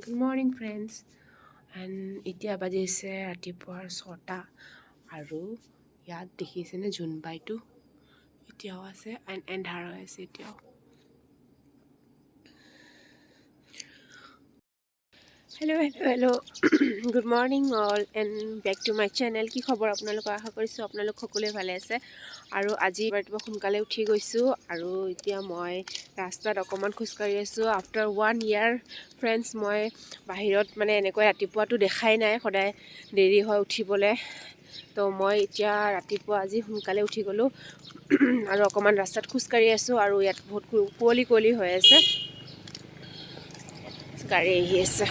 Good morning, friends. And এতিয়া বাজিছে ৰাতিপুৱাৰ 6টা আৰু ইয়াত দেখিছেনে জোনবাইটো এতিয়াও আছে এন্ধাৰ হৈ আছে এতিয়াও। Hello' good morning all and back to my channel. কি খবৰ আপোনালোকৰ? আশা কৰিছোঁ আপোনালোক সকলোৱে ভালে আছে। আৰু আজি ৰাতিপুৱা সোনকালে উঠি গৈছোঁ আৰু এতিয়া মই ৰাস্তাত অকণমান খোজকাঢ়ি আছোঁ। আফটাৰ 1 year ফ্ৰেণ্ডছ, মই বাহিৰত মানে এনেকৈ ৰাতিপুৱাটো দেখাই নাই, সদায় দেৰি হয় উঠিবলৈ। তো মই এতিয়া ৰাতিপুৱা আজি সোনকালে উঠি গ'লোঁ আৰু অকণমান ৰাস্তাত খোজকাঢ়ি আছোঁ আৰু ইয়াত বহুত কুঁৱলী হৈ আছে, গাড়ী আহি আছে।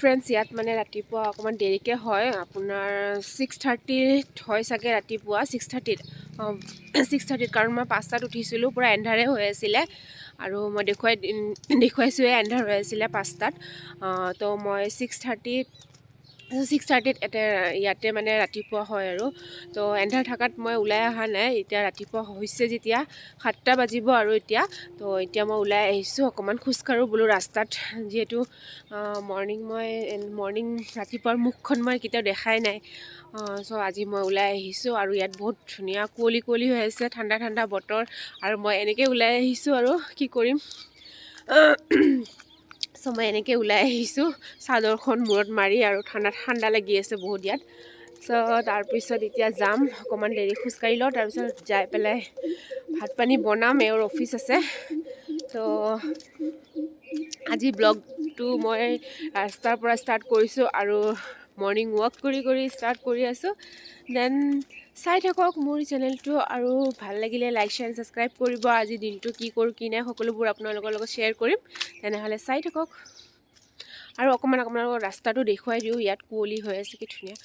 ফ্ৰেণ্ডছ, ইয়াত মানে ৰাতিপুৱা অকণমান দেৰিকৈ হয়, আপোনাৰ 6:30 হয় চাগে ৰাতিপুৱা। 6:30 কাৰণ মই 5টাত উঠিছিলোঁ, পূৰা এন্ধাৰে হৈ আছিলে আৰু মই দেখুৱাইছোঁৱে এন্ধাৰ হৈ আছিলে 5টাত। তো মই 6:30ত ইয়াতে মানে ৰাতিপুৱা হয় আৰু। তো এন্ধাৰ থকাত মই ওলাই অহা নাই। এতিয়া ৰাতিপুৱা হৈছে যেতিয়া 7টা বাজিব আৰু এতিয়া মই ওলাই আহিছোঁ, অকণমান খোজকাঢ়োঁ বোলো ৰাস্তাত, যিহেতু মৰ্ণিং ৰাতিপুৱাৰ মুখখন মই কেতিয়াও দেখাই নাই। চ' আজি মই ওলাই আহিছোঁ আৰু ইয়াত বহুত ধুনীয়া কুঁৱলী হৈ আছে, ঠাণ্ডা ঠাণ্ডা বতৰ আৰু মই এনেকৈ ওলাই আহিছোঁ আৰু কি কৰিম। চ' মই এনেকৈ ওলাই আহিছোঁ চাদৰখন মূৰত মাৰি, আৰু ঠাণ্ডা লাগি আছে বহুত ইয়াত। চ' তাৰপিছত এতিয়া যাম, অকণমান দেৰি খোজকাঢ়ি লওঁ, তাৰপিছত যাই পেলাই ভাত পানী বনাম, এওঁৰ অফিচ আছে। তো আজি ব্লগটো মই ৰাস্তাৰ পৰা ষ্টাৰ্ট কৰিছোঁ আৰু মৰ্ণিং ৱাক কৰি ষ্টাৰ্ট কৰি আছোঁ। দেন চাই থাকক মোৰ চেনেলটো, আৰু ভাল লাগিলে লাইক শ্বেয়াৰ ছাবস্ক্ৰাইব কৰিব। আজি দিনটো কি কৰোঁ কি নাই সকলোবোৰ আপোনালোকৰ লগত শ্বেয়াৰ কৰিম, তেনেহ'লে চাই থাকক। আৰু অকণমান আপোনালোকৰ ৰাস্তাটো দেখুৱাই দিওঁ, ইয়াত কুঁৱলী হৈ আছে, কি ধুনীয়া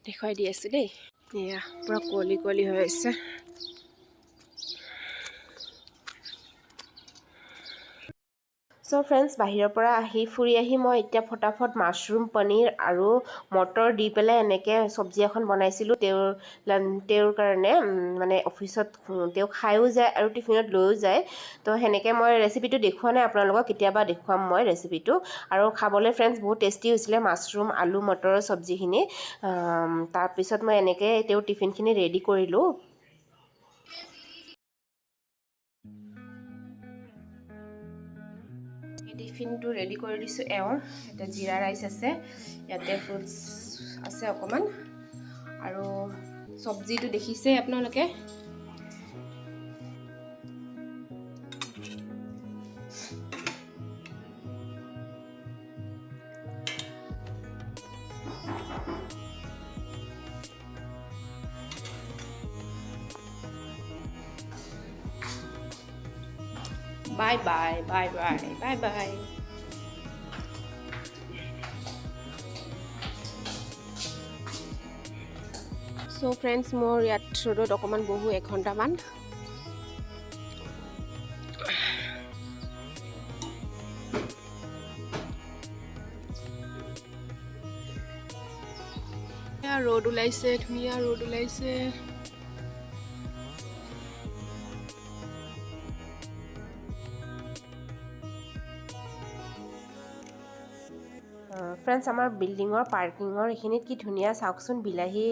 দেখুৱাই দি আছোঁ দেই। এয়া পূৰা কুঁৱলী হৈ আছে। চ' ফ্ৰেণ্ডছ, বাহিৰৰ পৰা ফুৰি আহি মই এতিয়া ফটাফট মাছৰুম, পনীৰ আৰু মটৰ দি পেলাই এনেকৈ চব্জি এখন বনাইছিলোঁ তেওঁৰ কাৰণে। মানে অফিচত তেওঁ খায়ো যায় আৰু টিফিনত লৈও যায়। তো সেনেকৈ মই ৰেচিপিটো দেখুওৱা নাই আপোনালোকক, কেতিয়াবা দেখুৱাম মই ৰেচিপিটো। আৰু খাবলৈ ফ্ৰেণ্ডছ বহুত টেষ্টি হৈছিলে মাছৰুম, আলু, মটৰৰ চব্জিখিনি। তাৰপিছত মই এনেকৈ তেওঁৰ টিফিনখিনি ৰেডি কৰিলোঁ। টিফিনটো ৰেডি কৰি দিছোঁ এওঁৰ। ইয়াতে জিৰা ৰাইচ আছে, ইয়াতে ফ্ৰুটছ আছে অকণমান, আৰু চব্জিটো দেখিছে আপোনালোকে। Bye bye, bye bye, bye bye. চ' ফ্ৰেণ্ডছ, মোৰ ইয়াত ৰ'দত অকণমান বহোঁ 1 ঘণ্টামান। ৰ'দ ওলাইছে, ধুনীয়া ৰ'দ ওলাইছে। ফ্ৰেণ্ডছ, আমাৰ বিল্ডিঙৰ পাৰ্কিঙৰ এইখিনিত কি ধুনীয়া চাওকচোন, বিলাহী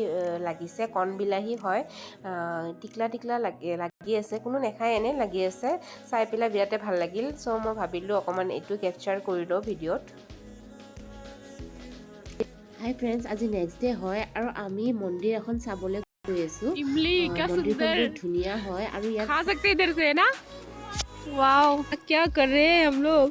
লাগিছে, কণ বিলাহী হয়, টিকলা লাগি আছে, কোনো নেখায়, এনেই লাগি আছে। চাই পেলাই বিৰাটেই ভাল লাগিল। চ' মই ভাবিলোঁ অকণমান এইটো কেপচাৰ কৰি লওঁ ভিডিঅ'ত। হাই ফ্ৰেণ্ডছ, আজি নেক্সট ডে হয় আৰু আমি মন্দিৰ এখন চাবলৈ গৈ আছোঁ। মন্দিৰখন বহুত ধুনীয়া হয় আৰু ইয়াত খা सकते इधर से ना। वाओ, क्या कर रहे हैं हम लोग।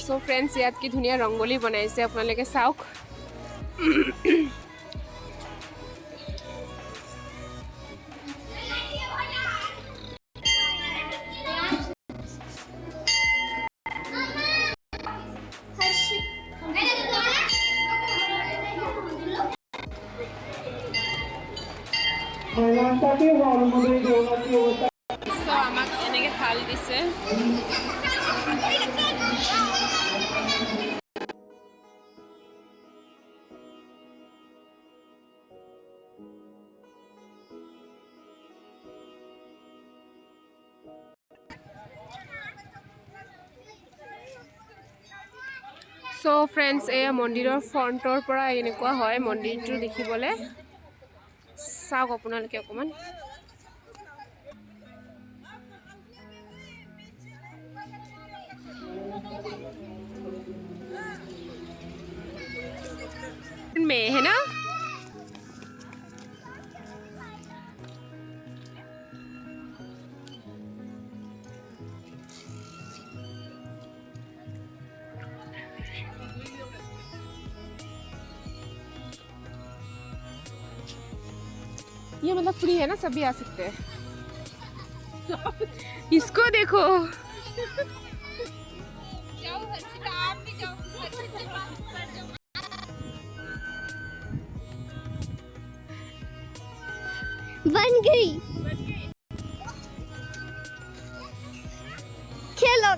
চ' ফ্ৰেণ্ডছ, ইয়াত কি ধুনীয়া ৰংগলী বনাইছে, আপোনালোকে চাওক। চ' আমাক এনেকৈ থাল দিছে। চ' ফ্ৰেণ্ডছ, এয়া মন্দিৰৰ ফ্ৰণ্টৰ পৰা এনেকুৱা হয় মন্দিৰটো দেখিবলৈ। চাওক আপোনালোকে অকণমান। में है ना। ये मतलब फ्री है ना, सभी आ सकते हैं। इसको देखो। बन गई। खेलो।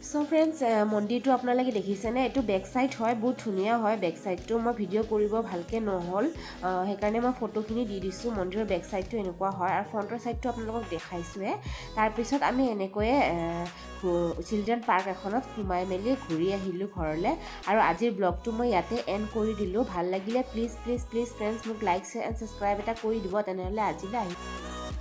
সো ফ্ৰেণ্ডছ, মন্দিৰটো আপোনালোকে দেখিছেনে? এইটো বেক চাইড হয়, বহুত ধুনীয়া হয়। বেক চাইডটো মই ভিডিঅ' কৰিব ভালকৈ নহ'ল, সেইকাৰণে মই ফটোখিনি দি দিছোঁ। মন্দিৰৰ বেক চাইডটো এনেকুৱা হয় আৰু ফ্ৰণ্টৰ চাইডটো আপোনালোকক দেখাইছোঁৱে। তাৰপিছত আমি এনেকৈয়ে চিলড্ৰেন পাৰ্ক এখনত সোমাই মেলি ঘূৰি আহিলোঁ ঘৰলৈ। আৰু আজিৰ ব্লগটো মই ইয়াতে এণ্ড কৰি দিলোঁ। ভাল লাগিলে প্লিজ প্লিজ প্লিজ ফ্ৰেণ্ডছ মোক লাইক শ্বেয়াৰ এণ্ড ছাবস্ক্ৰাইব এটা কৰি দিব। তেনেহ'লে আজিলৈ আহি